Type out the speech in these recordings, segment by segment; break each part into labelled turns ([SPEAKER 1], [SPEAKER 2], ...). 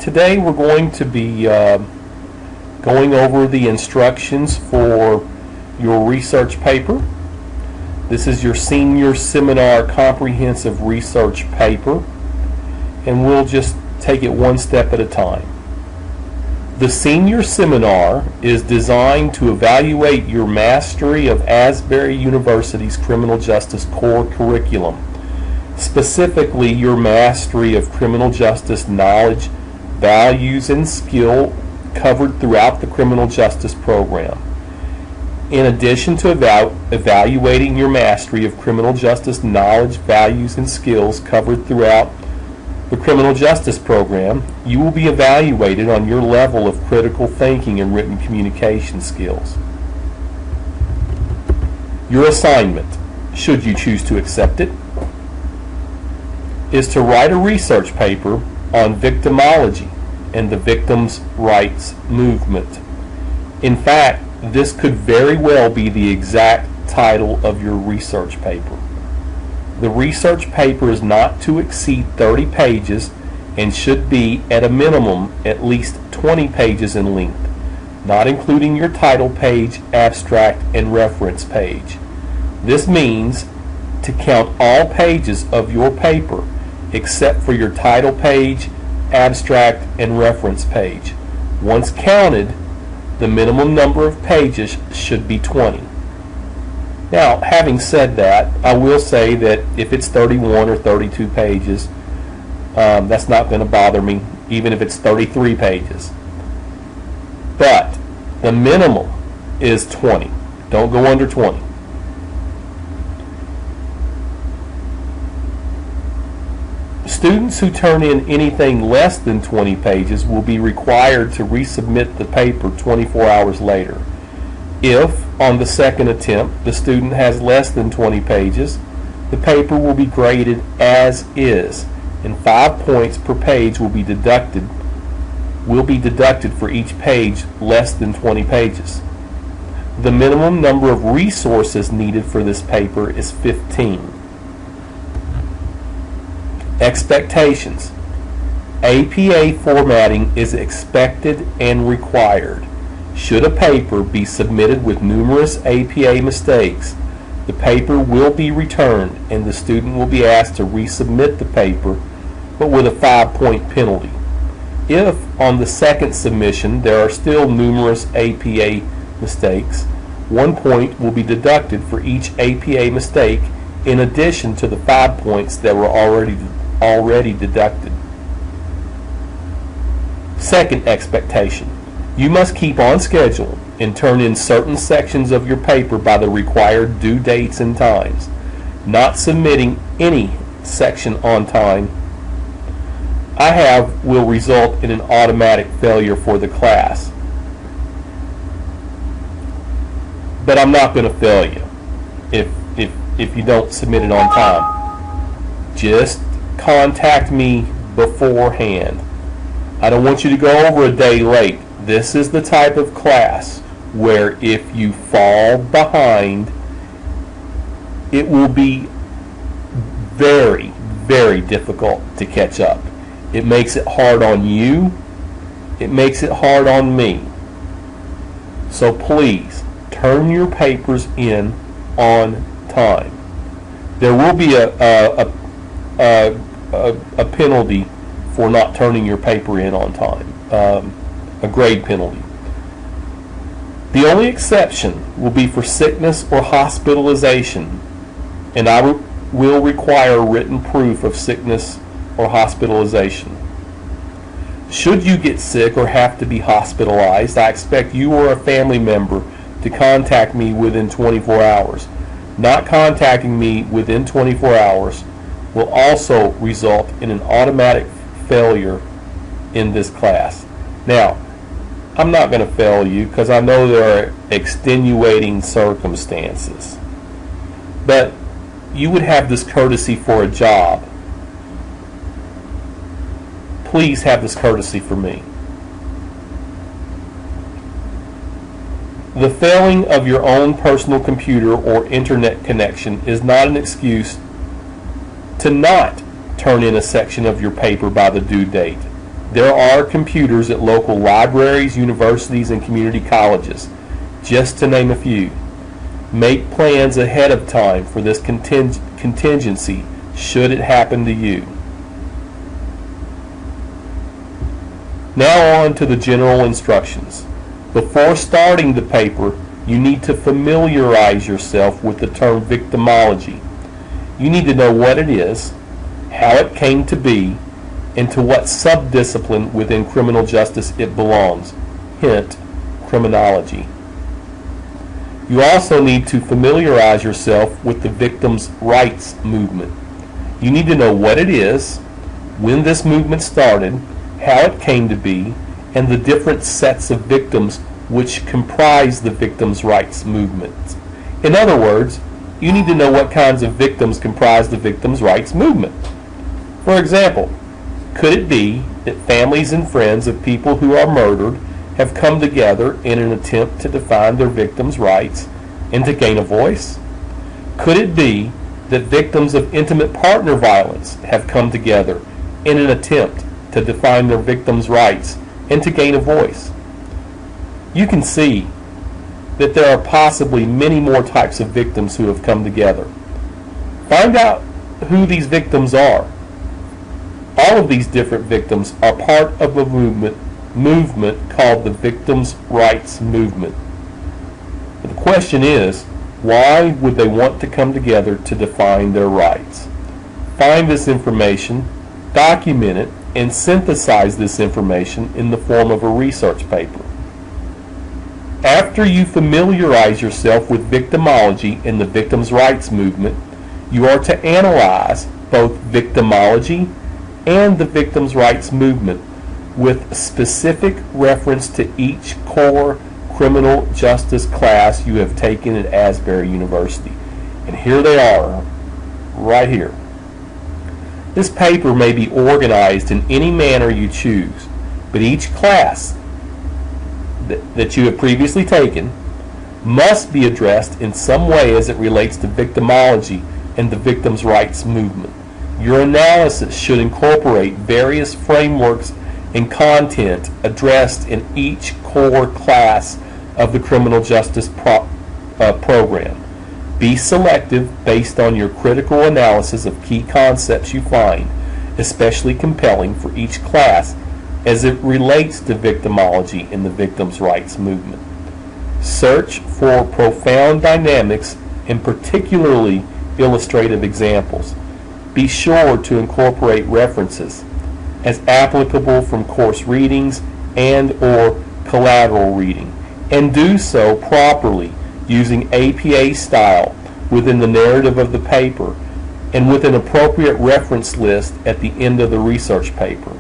[SPEAKER 1] Today we're going to be going over the instructions for your research paper. This is your senior seminar comprehensive research paper, and we'll just take it one step at a time. The senior seminar is designed to evaluate your mastery of Asbury University's criminal justice core curriculum, specifically your mastery of criminal justice knowledge, values, and skill covered throughout the criminal justice program. In addition to evaluating your mastery of criminal justice knowledge, values, and skills covered throughout the criminal justice program, you will be evaluated on your level of critical thinking and written communication skills. Your assignment, should you choose to accept it, is to write a research paper on victimology and the victims' rights movement. In fact, this could very well be the exact title of your research paper. The research paper is not to exceed 30 pages and should be, at a minimum, at least 20 pages in length, not including your title page, abstract, and reference page. This means to count all pages of your paper except for your title page, abstract, and reference page. Once counted, the minimum number of pages should be 20. Now, having said that, I will say that if it's 31 or 32 pages, that's not going to bother me, even if it's 33 pages. But the minimum is 20. Don't go under 20. Students who turn in anything less than 20 pages will be required to resubmit the paper 24 hours later. If, on the second attempt, the student has less than 20 pages, the paper will be graded as is, and 5 points per page will be deducted for each page less than 20 pages. The minimum number of resources needed for this paper is 15. Expectations. APA formatting is expected and required. Should a paper be submitted with numerous APA mistakes, the paper will be returned and the student will be asked to resubmit the paper, but with a 5-point penalty. If, on the second submission, there are still numerous APA mistakes, 1 point will be deducted for each APA mistake in addition to the 5 points that were already deducted. Second expectation. You must keep on schedule and turn in certain sections of your paper by the required due dates and times. Not submitting any section on time will result in an automatic failure for the class. But I'm not going to fail you if you don't submit it on time. Just contact me beforehand. I don't want you to go over a day late. This is the type of class where if you fall behind, it will be very, very difficult to catch up. It makes it hard on you. It makes it hard on me. So please, turn your papers in on time. There will be a penalty for not turning your paper in on time. A grade penalty. The only exception will be for sickness or hospitalization, and I will require written proof of sickness or hospitalization. Should you get sick or have to be hospitalized, I expect you or a family member to contact me within 24 hours. Not contacting me within 24 hours will also result in an automatic failure in this class. Now, I'm not going to fail you because I know there are extenuating circumstances. But you would have this courtesy for a job. Please have this courtesy for me. The failing of your own personal computer or internet connection is not an excuse to not turn in a section of your paper by the due date. There are computers at local libraries, universities, and community colleges, just to name a few. Make plans ahead of time for this contingency should it happen to you. Now on to the general instructions. Before starting the paper, you need to familiarize yourself with the term victimology. You need to know what it is, how it came to be, and to what subdiscipline within criminal justice it belongs. Hint, criminology. You also need to familiarize yourself with the victims' rights movement. You need to know what it is, when this movement started, how it came to be, and the different sets of victims which comprise the victims' rights movement. In other words, you need to know what kinds of victims comprise the victims' rights movement. For example, could it be that families and friends of people who are murdered have come together in an attempt to define their victims' rights and to gain a voice? Could it be that victims of intimate partner violence have come together in an attempt to define their victims' rights and to gain a voice? You can see that there are possibly many more types of victims who have come together. Find out who these victims are. All of these different victims are part of a movement called the Victims' Rights Movement. But the question is, why would they want to come together to define their rights? Find this information, document it, and synthesize this information in the form of a research paper. After you familiarize yourself with victimology and the victims' rights movement, you are to analyze both victimology and the victims' rights movement with specific reference to each core criminal justice class you have taken at Asbury University. And here they are, right here. This paper may be organized in any manner you choose, but each class that you have previously taken must be addressed in some way as it relates to victimology and the victims' rights movement. Your analysis should incorporate various frameworks and content addressed in each core class of the criminal justice program. Be selective based on your critical analysis of key concepts you find especially compelling for each class as it relates to victimology in the victims' rights movement. Search for profound dynamics and particularly illustrative examples. Be sure to incorporate references as applicable from course readings and or collateral reading, and do so properly using APA style within the narrative of the paper and with an appropriate reference list at the end of the research paper.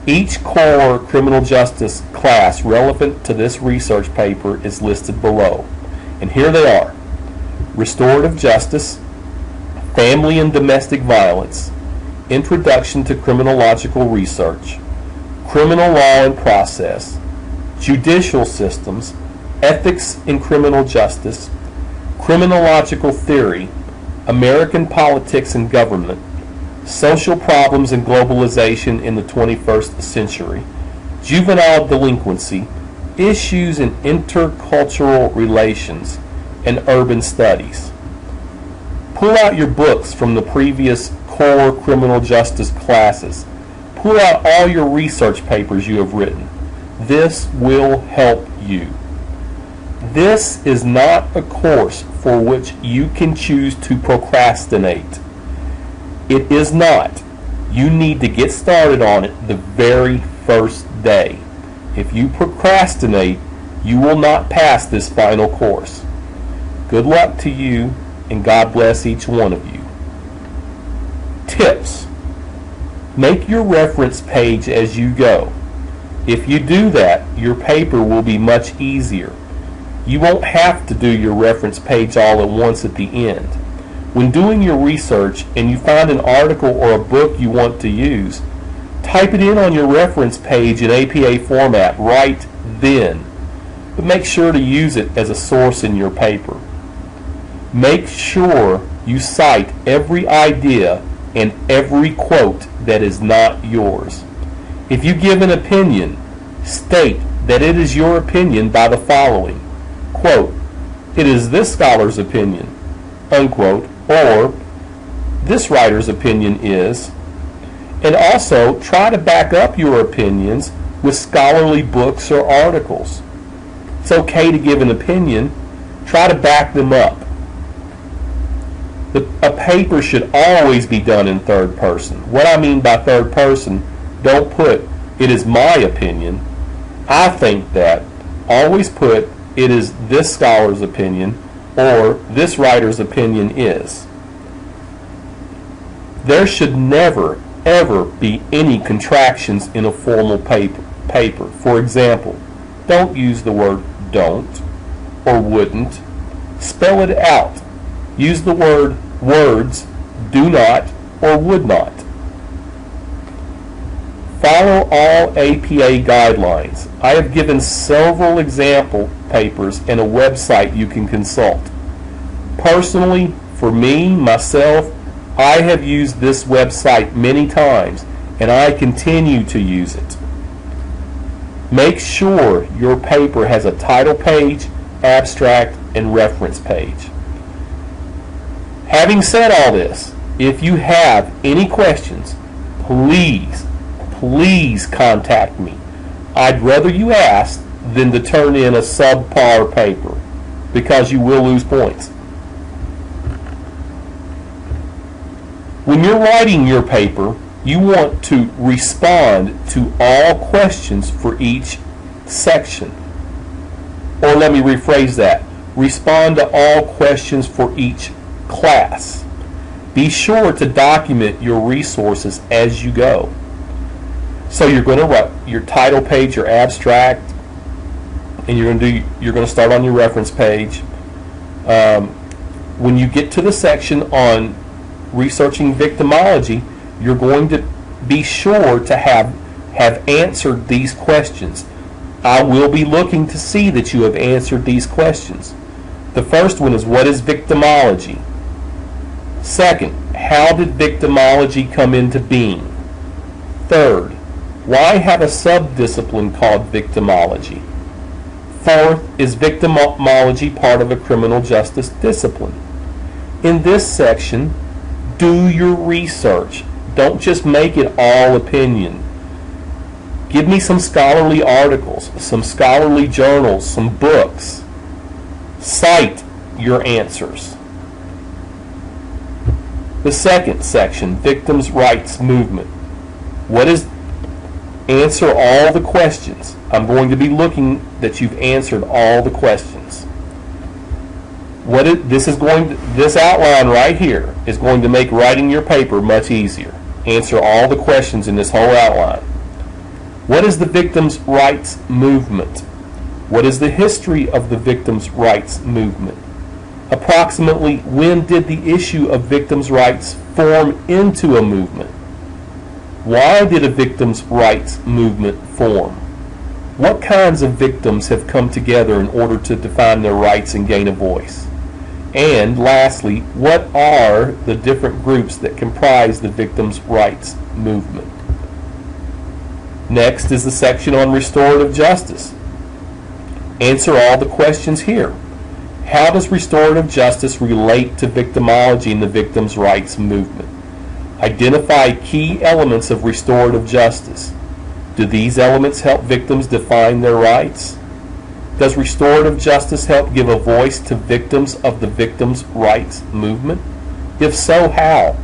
[SPEAKER 1] Each core criminal justice class relevant to this research paper is listed below. And here they are: restorative justice, family and domestic violence, introduction to criminological research, criminal law and process, judicial systems, ethics in criminal justice, criminological theory, American politics and government, social problems and globalization in the 21st century, juvenile delinquency, issues in intercultural relations, and urban studies. Pull out your books from the previous core criminal justice classes. Pull out all your research papers you have written. This will help you. This is not a course for which you can choose to procrastinate. It is not. You need to get started on it the very first day. If you procrastinate, you will not pass this final course. Good luck to you, and God bless each one of you. Tips. Make your reference page as you go. If you do that, your paper will be much easier. You won't have to do your reference page all at once at the end. When doing your research and you find an article or a book you want to use, type it in on your reference page in APA format right then. But make sure to use it as a source in your paper. Make sure you cite every idea and every quote that is not yours. If you give an opinion, state that it is your opinion by the following. Quote, "It is this scholar's opinion," unquote, or "this writer's opinion is," and also try to back up your opinions with scholarly books or articles. It's okay to give an opinion. Try to back them up. A paper should always be done in third person. What I mean by third person, don't put, "It is my opinion," "I think that." Always put, "It is this scholar's opinion," or "this writer's opinion is." There should never, ever be any contractions in a formal paper. For example, don't use the word "don't" or "wouldn't." Spell it out. Use the words "do not" or "would not." Follow all APA guidelines. I have given several example papers and a website you can consult. Personally, for me, myself, I have used this website many times and I continue to use it. Make sure your paper has a title page, abstract, and reference page. Having said all this, if you have any questions, please contact me. I'd rather you ask than to turn in a subpar paper, because you will lose points. When you're writing your paper, you want to respond to all questions for each section. Or let me rephrase that. Respond to all questions for each class. Be sure to document your resources as you go. So you're going to write your title page, your abstract, and you're going to start on your reference page. When you get to the section on researching victimology, you're going to be sure to have answered these questions. I will be looking to see that you have answered these questions. The first one is, what is victimology? Second, how did victimology come into being? Third, why have a subdiscipline called victimology? Fourth, is victimology part of a criminal justice discipline? In this section, do your research. Don't just make it all opinion. Give me some scholarly articles, some scholarly journals, some books. Cite your answers. The second section, victims' rights movement. Answer all the questions. I'm going to be looking that you've answered all the questions. This outline right here is going to make writing your paper much easier. Answer all the questions in this whole outline. What is the victims' rights movement? What is the history of the victims' rights movement? Approximately when did the issue of victims' rights form into a movement? Why did a victims' rights movement form? What kinds of victims have come together in order to define their rights and gain a voice? And lastly, what are the different groups that comprise the victims' rights movement? Next is the section on restorative justice. Answer all the questions here. How does restorative justice relate to victimology and the victims' rights movement? Identify key elements of restorative justice. Do these elements help victims define their rights? Does restorative justice help give a voice to victims of the victims' rights movement? If so, how?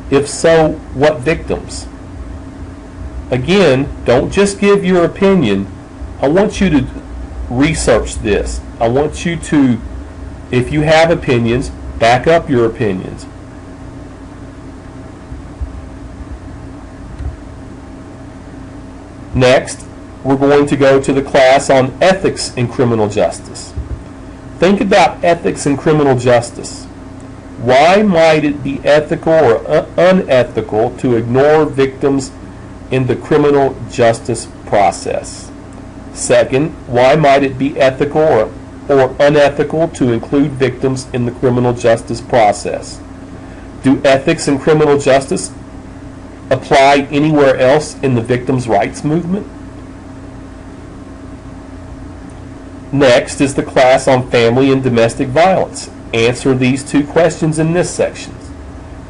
[SPEAKER 1] If so, what victims? Again, don't just give your opinion. I want you to research this. I want you to, if you have opinions, back up your opinions. Next, we're going to go to the class on ethics in criminal justice. Think about ethics in criminal justice. Why might it be ethical or unethical to ignore victims in the criminal justice process? Second, why might it be ethical or unethical to include victims in the criminal justice process? Do ethics in criminal justice apply anywhere else in the victims' rights movement? Next is the class on family and domestic violence. Answer these two questions in this section.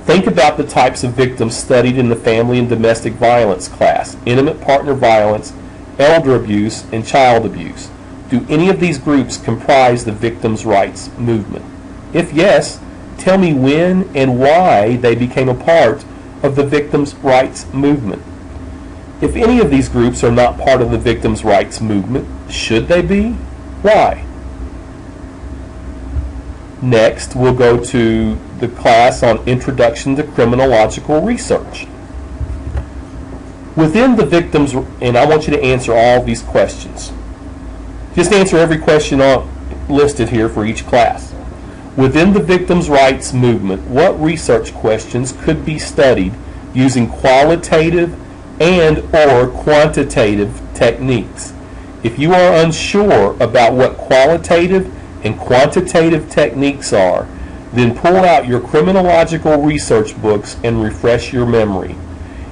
[SPEAKER 1] Think about the types of victims studied in the family and domestic violence class: intimate partner violence, elder abuse, and child abuse. Do any of these groups comprise the victims' rights movement? If yes, tell me when and why they became a part of the victims' rights movement. If any of these groups are not part of the victims' rights movement, should they be? Why? Next, we'll go to the class on Introduction to Criminological Research. Within the victims, and I want you to answer all these questions. Just answer every question listed here for each class. Within the victims' rights movement, what research questions could be studied using qualitative and or quantitative techniques? If you are unsure about what qualitative and quantitative techniques are, then pull out your criminological research books and refresh your memory.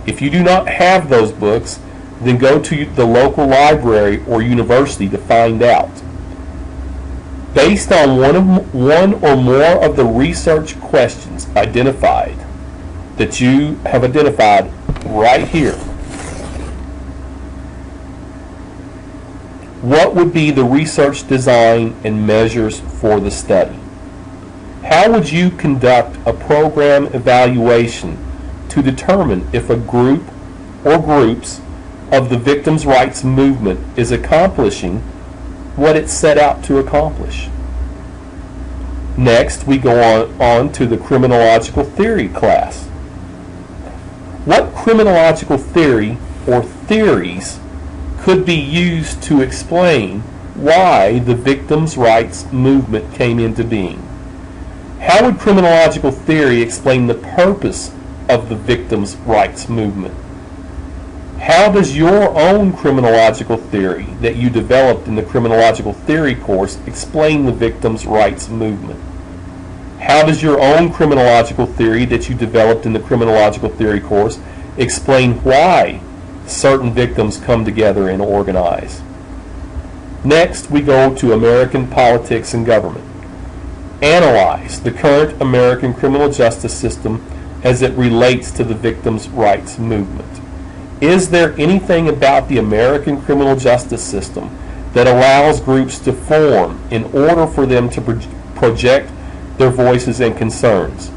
[SPEAKER 1] If you do not have those books, then go to the local library or university to find out. Based on one or more of the research questions identified that you have identified right here, what would be the research design and measures for the study? How would you conduct a program evaluation to determine if a group or groups of the victims' rights movement is accomplishing what it set out to accomplish? Next, we go on to the criminological theory class. What criminological theory or theories could be used to explain why the victims' rights movement came into being? How would criminological theory explain the purpose of the victims' rights movement? How does your own criminological theory that you developed in the criminological theory course explain the victims' rights movement? How does your own criminological theory that you developed in the criminological theory course explain why certain victims come together and organize? Next, we go to American politics and government. Analyze the current American criminal justice system as it relates to the victims' rights movement. Is there anything about the American criminal justice system that allows groups to form in order for them to project their voices and concerns?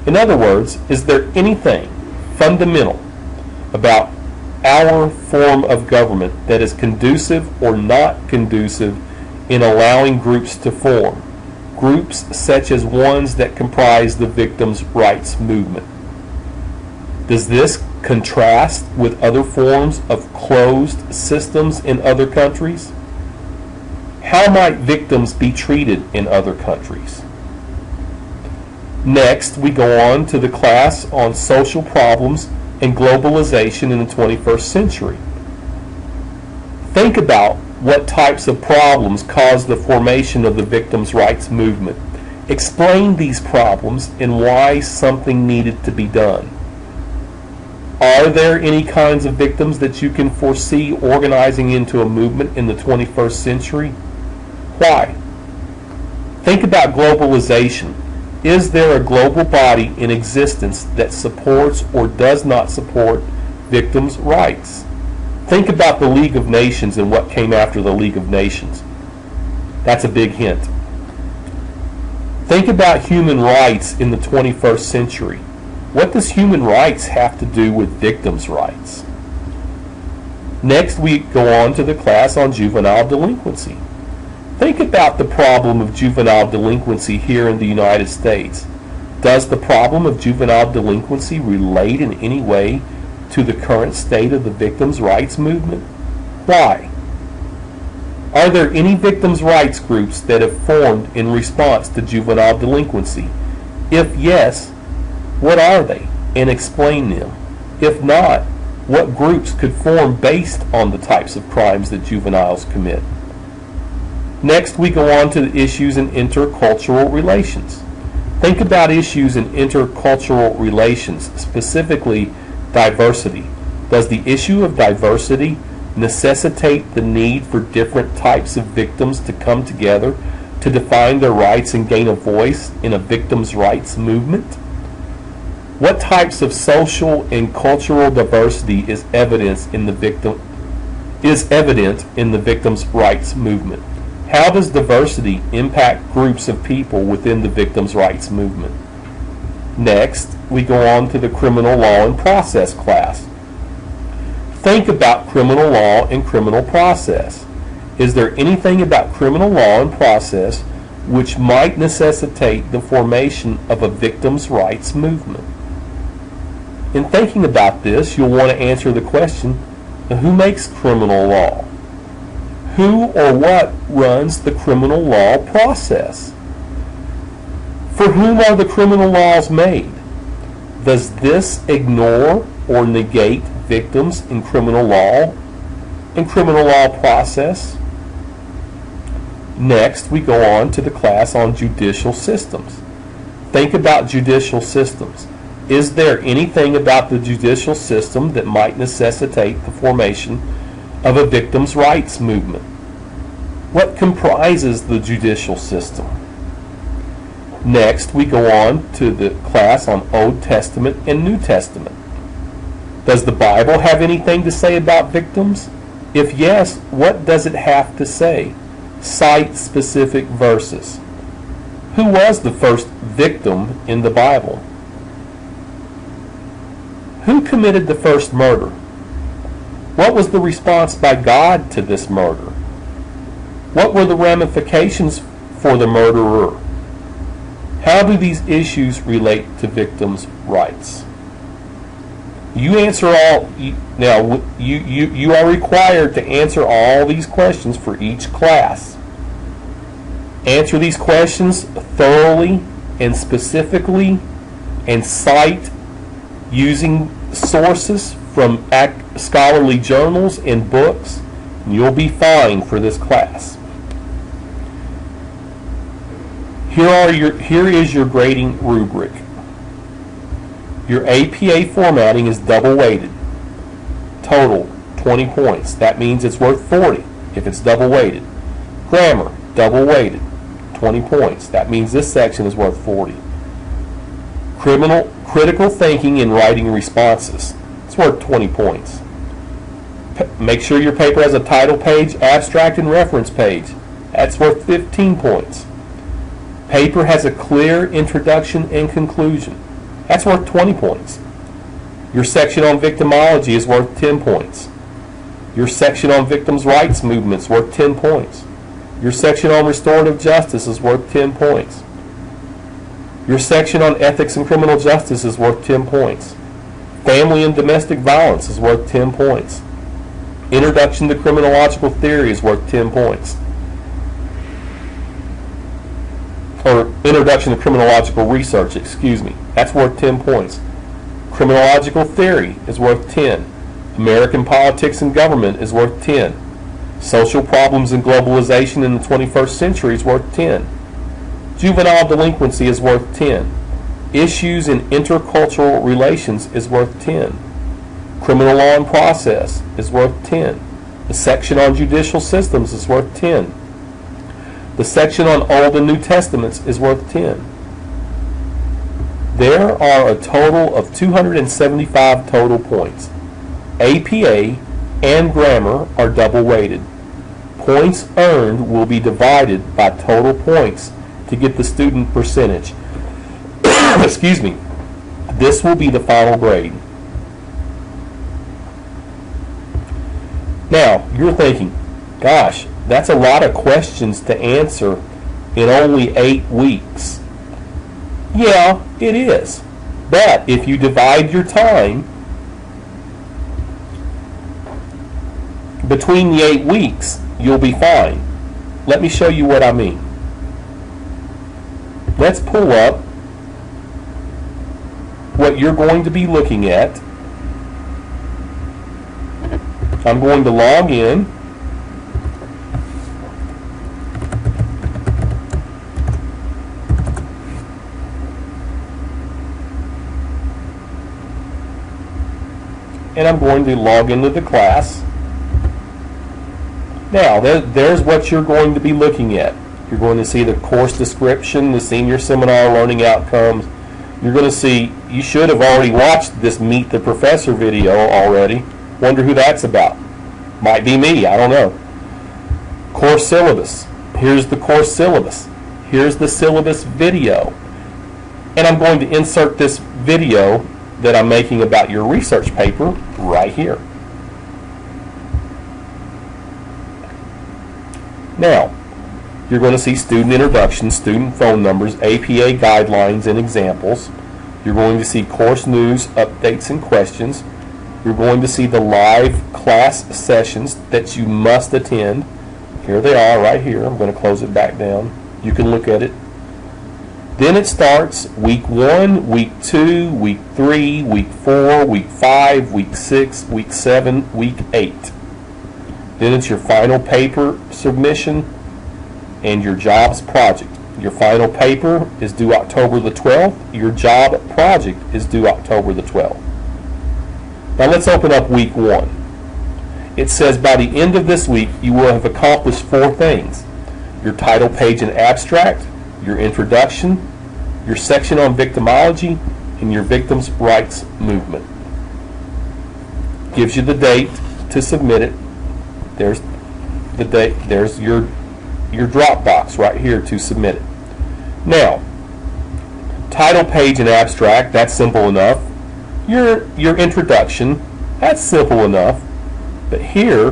[SPEAKER 1] In other words, is there anything fundamental about our form of government that is conducive or not conducive in allowing groups to form? Groups such as ones that comprise the victims' rights movement. Does this contrast with other forms of closed systems in other countries? How might victims be treated in other countries? Next, we go on to the class on social problems and globalization in the 21st century. Think about what types of problems caused the formation of the victims' rights movement. Explain these problems and why something needed to be done. Are there any kinds of victims that you can foresee organizing into a movement in the 21st century? Why? Think about globalization. Is there a global body in existence that supports or does not support victims' rights? Think about the League of Nations and what came after the League of Nations. That's a big hint. Think about human rights in the 21st century. What does human rights have to do with victims' rights? Next, we go on to the class on juvenile delinquency. Think about the problem of juvenile delinquency here in the United States. Does the problem of juvenile delinquency relate in any way to the current state of the victims' rights movement? Why? Are there any victims' rights groups that have formed in response to juvenile delinquency? If yes, what are they? And explain them. If not, what groups could form based on the types of crimes that juveniles commit? Next, we go on to the issues in intercultural relations. Think about issues in intercultural relations, specifically Diversity. Does the issue of diversity necessitate the need for different types of victims to come together to define their rights and gain a voice in a victims' rights movement? What types of social and cultural diversity is evident in the victims' rights movement? How does diversity impact groups of people within the victims' rights movement? Next, we go on to the criminal law and process class. Think about criminal law and criminal process. Is there anything about criminal law and process which might necessitate the formation of a victims' rights movement? In thinking about this, you'll want to answer the question, who makes criminal law? Who or what runs the criminal law process? For whom are the criminal laws made? Does this ignore or negate victims in criminal law and criminal law process? Next, we go on to the class on judicial systems. Think about judicial systems. Is there anything about the judicial system that might necessitate the formation of a victims' rights movement? What comprises the judicial system? Next, we go on to the class on Old Testament and New Testament. Does the Bible have anything to say about victims? If yes, what does it have to say? Cite specific verses. Who was the first victim in the Bible? Who committed the first murder? What was the response by God to this murder? What were the ramifications for the murderer? How do these issues relate to victims' rights? You answer all. Now, you are required to answer all these questions for each class. Answer these questions thoroughly and specifically, and cite using sources from scholarly journals and books, and you'll be fine for this class. Here is your grading rubric. Your APA formatting is double weighted. Total 20 points. That means it's worth 40 if it's double weighted. Grammar, double weighted, 20 points. That means this section is worth 40. Critical thinking and writing responses. It's worth 20 points. Make sure your paper has a title page, abstract, and reference page. That's worth 15 points. Paper has a clear introduction and conclusion. That's worth 20 points. Your section on victimology is worth 10 points. Your section on victims' rights movement is worth 10 points. Your section on restorative justice is worth 10 points. Your section on ethics and criminal justice is worth 10 points. Family and domestic violence is worth 10 points. Introduction to criminological theory is worth 10 points. Or Introduction to Criminological Research, excuse me. That's worth 10 points. Criminological Theory is worth 10. American Politics and Government is worth 10. Social Problems and Globalization in the 21st Century is worth 10. Juvenile Delinquency is worth 10. Issues in Intercultural Relations is worth 10. Criminal Law and Process is worth 10. The section on Judicial Systems is worth 10. The section on Old and New Testaments is worth 10. There are a total of 275 total points. APA and grammar are double weighted. Points earned will be divided by total points to get the student percentage. Excuse me. This will be the final grade. Now, you're thinking, gosh, that's a lot of questions to answer in only 8 weeks. Yeah, it is. But if you divide your time between the 8 weeks, you'll be fine. Let me show you what I mean. Let's pull up what you're going to be looking at. I'm going to log in. and I'm going to log into the class. Now, there's what you're going to be looking at. You're going to see the course description, the senior seminar learning outcomes. You're going to see, you should have already watched this Meet the Professor video already. Wonder who that's about. Might be me, I don't know. Course syllabus. Here's the course syllabus. Here's the syllabus video. And I'm going to insert this video that I'm making about your research paper right here. Now, you're going to see student introductions, student phone numbers, APA guidelines and examples. You're going to see course news, updates and questions. You're going to see the live class sessions that you must attend. Here they are right here. I'm going to close it back down. You can look at it. Then it starts week 1, week 2, week 3, week 4, week 5, week 6, week 7, week 8. Then it's your final paper submission and your jobs project. Your final paper is due October the 12th. Your job project is due October the 12th. Now let's open up week 1. It says by the end of this week you will have accomplished 4 things. Your title page and abstract, your introduction, your section on victimology, and your victims' rights movement. Gives you the date to submit it. There's the date. There's your Dropbox right here to submit it. Now, title page and abstract, that's simple enough. Your introduction, that's simple enough. But here,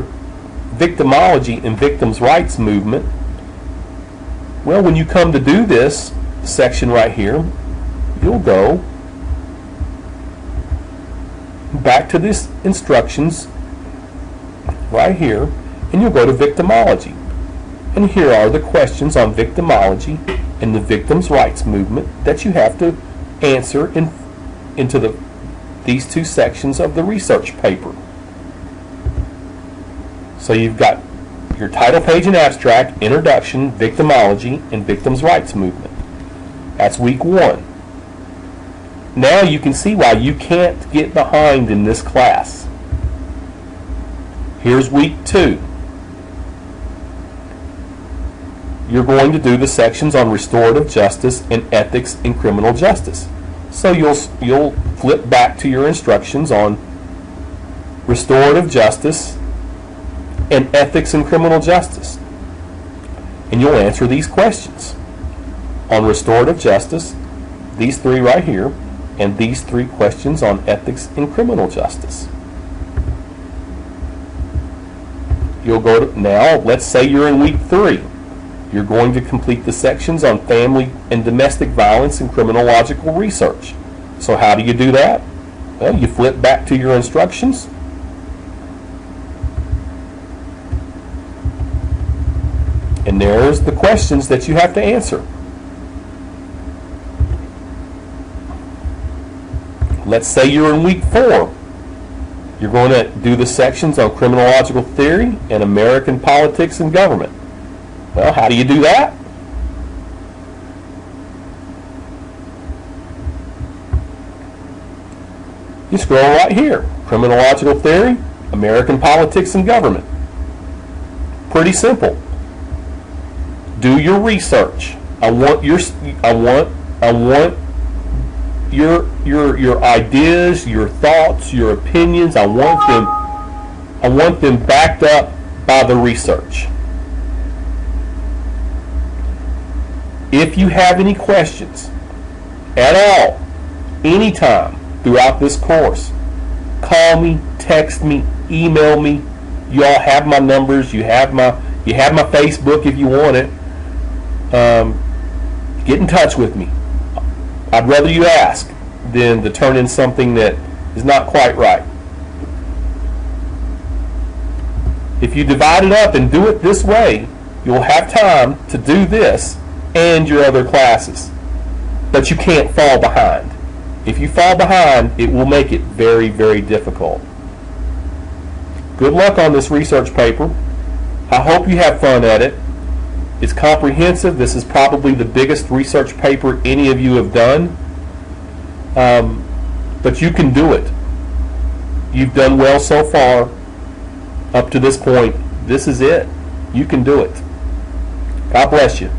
[SPEAKER 1] victimology and victims' rights movement, well, when you come to do this section right here, you'll go back to this instructions right here, and you'll go to victimology. And here are the questions on victimology and the victims' rights movement that you have to answer into these 2 sections of the research paper. So you've got your title page and abstract, introduction, victimology, and victims' rights movement. That's week 1. Now you can see why you can't get behind in this class. Here's week 2. You're going to do the sections on restorative justice and ethics in criminal justice. So you'll flip back to your instructions on restorative justice and ethics in criminal justice. And you'll answer these questions. On restorative justice, these 3 right here, and these 3 questions on ethics in criminal justice. You'll go to, now, let's say you're in week 3. You're going to complete the sections on family and domestic violence and criminological research. So how do you do that? Well, you flip back to your instructions. And there's the questions that you have to answer. Let's say you're in week 4. You're going to do the sections on criminological theory and American politics and government. Well, how do you do that? You scroll right here. Criminological theory, American politics and government. Pretty simple. Do your research. I want your ideas, your thoughts, your opinions. I want them backed up by the research. If you have any questions at all, anytime throughout this course, call me, text me, email me. You all have my numbers. You have my Facebook if you want it. Get in touch with me. I'd rather you ask than to turn in something that is not quite right. If you divide it up and do it this way, you'll have time to do this and your other classes. But you can't fall behind. If you fall behind, it will make it very, very difficult. Good luck on this research paper. I hope you have fun at it. It's comprehensive. This is probably the biggest research paper any of you have done. But you can do it. You've done well so far up to this point. This is it. You can do it. God bless you.